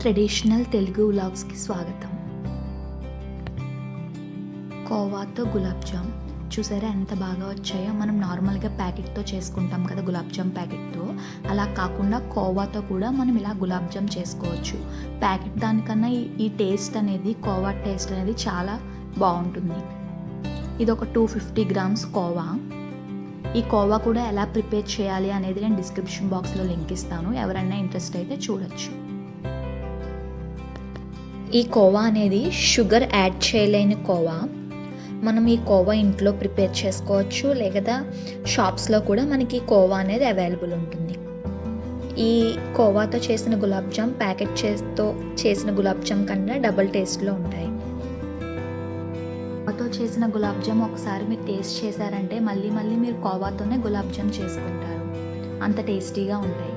Traditional Telugu వ్లాగ్స్కి స్వాగతం. కోవాతో గులాబ్ జామ్ చూసారా ఎంత బాగా వచ్చాయో. మనం నార్మల్గా ప్యాకెట్తో చేసుకుంటాం కదా గులాబ్ జామ్ ప్యాకెట్తో, అలా కాకుండా కోవాతో కూడా మనం ఇలా గులాబ్ జామ్ చేసుకోవచ్చు. ప్యాకెట్ దానికన్నా ఈ టేస్ట్ అనేది, కోవా టేస్ట్ అనేది చాలా బాగుంటుంది. ఇది ఒక 250 గ్రామ్స్ కోవా. ఈ కోవా కూడా ఎలా ప్రిపేర్ చేయాలి అనేది నేను డిస్క్రిప్షన్ బాక్స్లో లింక్ ఇస్తాను, ఎవరైనా ఇంట్రెస్ట్ అయితే చూడొచ్చు. ఈ కోవా అనేది షుగర్ యాడ్ చేయలేని కోవా. మనం ఈ కోవా ఇంట్లో ప్రిపేర్ చేసుకోవచ్చు, లేదా షాప్స్లో కూడా మనకి కోవా అనేది అవైలబుల్ ఉంటుంది. ఈ కోవాతో చేసిన గులాబ్ జామ్ ప్యాకెట్ చేసిన గులాబ్ జామ్ కన్నా డబుల్ టేస్ట్లో ఉంటాయి. కోవాతో చేసిన గులాబ్ జామ్ ఒకసారి మీరు టేస్ట్ చేశారంటే మళ్ళీ మీరు కోవాతోనే గులాబ్ జామ్ చేసుకుంటారు, అంత టేస్టీగా ఉంటాయి.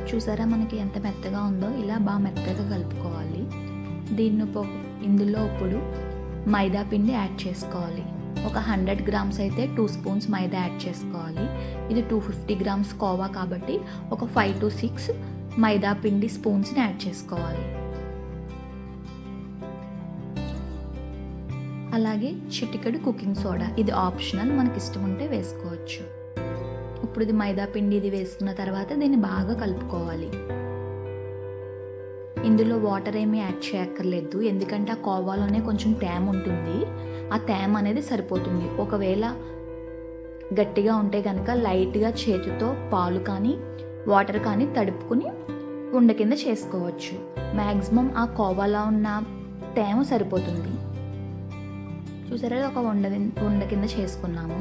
చూసారా మనకి ఎంత మెత్తగా ఉందో, ఇలా బాగా మెత్తగా కలుపుకోవాలి. ఇందులో ఇప్పుడు మైదా పిండి యాడ్ చేసుకోవాలి. ఒక 100 గ్రామ్స్ అయితే 2 స్పూన్స్ మైదా యాడ్ చేసుకోవాలి. ఇది 250 గ్రామ్స్ కోవా కాబట్టి ఒక 5 to 6 మైదా పిండి స్పూన్స్ని యాడ్ చేసుకోవాలి. అలాగే చిటికెడు కుకింగ్ సోడా, ఇది ఆప్షనల్, మనకి ఇష్టం ఉంటే వేసుకోవచ్చు. ఇప్పుడు ఇది మైదా పిండి ఇది వేసుకున్న తర్వాత దీన్ని బాగా కలుపుకోవాలి. ఇందులో వాటర్ ఏమీ యాడ్ చేయక్కర్లేదు, ఎందుకంటే ఆ కోవాలోనే కొంచెం తేమ ఉంటుంది, ఆ తేమ అనేది సరిపోతుంది. ఒకవేళ గట్టిగా ఉంటే కనుక లైట్గా చేతితో పాలు కానీ వాటర్ కానీ తడుపుకుని ఉండ కింద చేసుకోవచ్చు. మ్యాక్సిమం ఆ కోవాలో ఉన్న తేమ సరిపోతుంది. చూసారా ఒక ఉండ కింద చేసుకున్నాము.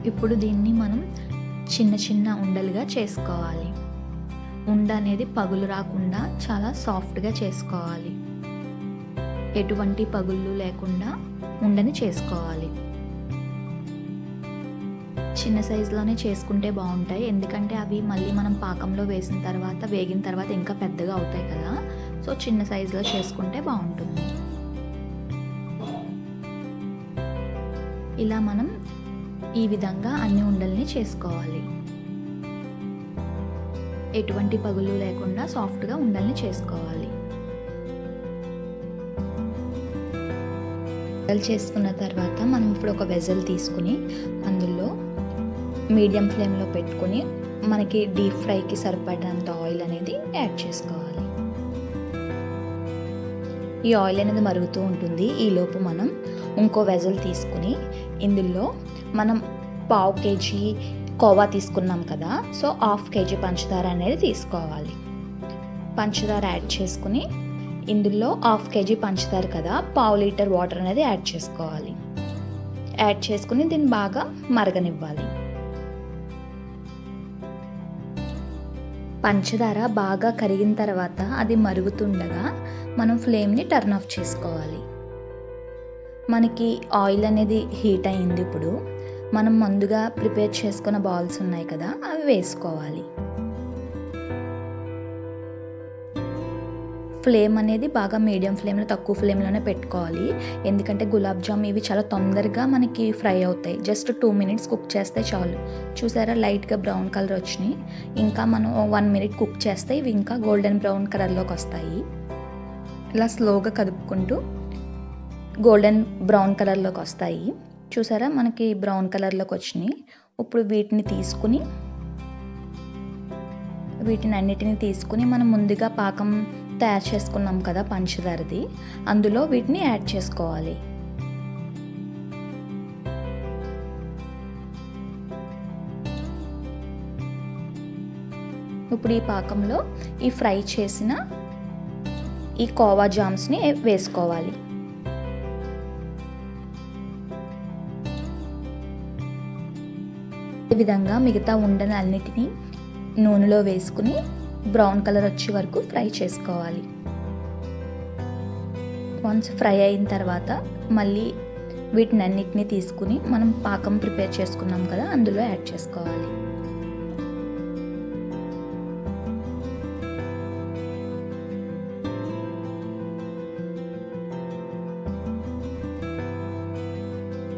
ఇప్పుడు దీన్ని మనం చిన్న ఉండలుగా చేసుకోవాలి. ఉండ అనేది పగులు రాకుండా చాలా సాఫ్ట్గా చేసుకోవాలి. ఎటువంటి పగుళ్ళు లేకుండా ఉండని చేసుకోవాలి. చిన్న సైజులోనే చేసుకుంటే బాగుంటాయి, ఎందుకంటే అవి మళ్ళీ మనం పాకంలో వేగిన తర్వాత ఇంకా పెద్దగా అవుతాయి కదా, సో చిన్న సైజులో చేసుకుంటే బాగుంటుంది. ఇలా మనం ఈ విధంగా అన్ని ఉండల్ని చేసుకోవాలి. ఎటువంటి పగులు లేకుండా సాఫ్ట్గా ఉండల్ని చేసుకోవాలి. చేసుకున్న తర్వాత మనం ఇప్పుడు ఒక వెజల్ తీసుకుని అందులో మీడియం ఫ్లేమ్లో పెట్టుకుని మనకి డీప్ ఫ్రైకి సరిపడినంత ఆయిల్ అనేది యాడ్ చేసుకోవాలి. ఈ ఆయిల్ అనేది మరుగుతూ ఉంటుంది. ఈలోపు మనం ఇంకో వెజల్ తీసుకుని ఇందులో మనం 1/2 kg కోవా తీసుకున్నాం కదా, సో 1/2 kg పంచదార అనేది తీసుకోవాలి. పంచదార యాడ్ చేసుకుని ఇందులో 1/2 kg పంచదార కదా, 1/2 లీటర్ వాటర్ అనేది యాడ్ చేసుకోవాలి. యాడ్ చేసుకుని దీన్ని బాగా మరగనివ్వాలి. పంచదార బాగా కరిగిన తర్వాత అది మరుగుతుండగా మనం ఫ్లేమ్ని టర్న్ ఆఫ్ చేసుకోవాలి. మనకి ఆయిల్ అనేది హీట్ అయింది. ఇప్పుడు మనం ముందుగా ప్రిపేర్ చేసుకున్న బాల్స్ ఉన్నాయి కదా, అవి వేసుకోవాలి. ఫ్లేమ్ అనేది బాగా మీడియం ఫ్లేమ్లో, తక్కువ ఫ్లేమ్లోనే పెట్టుకోవాలి, ఎందుకంటే గులాబ్ జామ్ ఇవి చాలా తొందరగా మనకి ఫ్రై అవుతాయి. జస్ట్ 2 minutes కుక్ చేస్తే చాలు. చూసారా లైట్గా బ్రౌన్ కలర్ వచ్చినాయి. ఇంకా మనం 1 minute కుక్ చేస్తే ఇవి ఇంకా గోల్డెన్ బ్రౌన్ కలర్లోకి వస్తాయి. ఇలా స్లోగా కదుపుకుంటూ గోల్డెన్ బ్రౌన్ కలర్లోకి వస్తాయి. చూసారా మనకి బ్రౌన్ కలర్లోకి వచ్చినాయి. ఇప్పుడు వీటిని అన్నిటిని తీసుకుని మనం ముందుగా పాకం తయారు చేసుకున్నాం కదా పంచదారది, అందులో వీటిని యాడ్ చేసుకోవాలి. ఇప్పుడు ఈ పాకంలో ఈ ఫ్రై చేసిన ఈ కోవా జామ్స్ని వేసుకోవాలి. ఈ విధంగా మిగతా ఉండని అన్నిటినీ నూనెలో వేసుకుని బ్రౌన్ కలర్ వచ్చే వరకు ఫ్రై చేసుకోవాలి. వన్స్ ఫ్రై అయిన తర్వాత మళ్ళీ వీటిని అన్నిటినీ తీసుకుని మనం పాకం ప్రిపేర్ చేసుకున్నాం కదా, అందులో యాడ్ చేసుకోవాలి.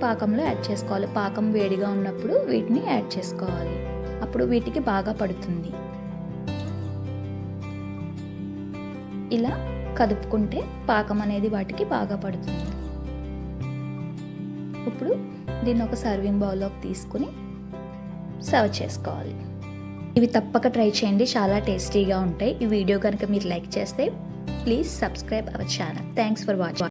పాకంలో యాడ్ చేసుకోవాలి. పాకం వేడిగా ఉన్నప్పుడు వీటిని యాడ్ చేసుకోవాలి. అప్పుడు వీటికి బాగా పడుతుంది. ఇలా కదుపుకుంటే పాకం అనేది వాటికి బాగా పడుతుంది. ఇప్పుడు దీన్ని ఒక సర్వింగ్ బౌల్లోకి తీసుకుని సర్వ్ చేసుకోవాలి. ఇవి తప్పక ట్రై చేయండి, చాలా టేస్టీగా ఉంటాయి. ఈ వీడియో కనుక మీరు లైక్ చేస్తే please subscribe our channel. Thanks for watching.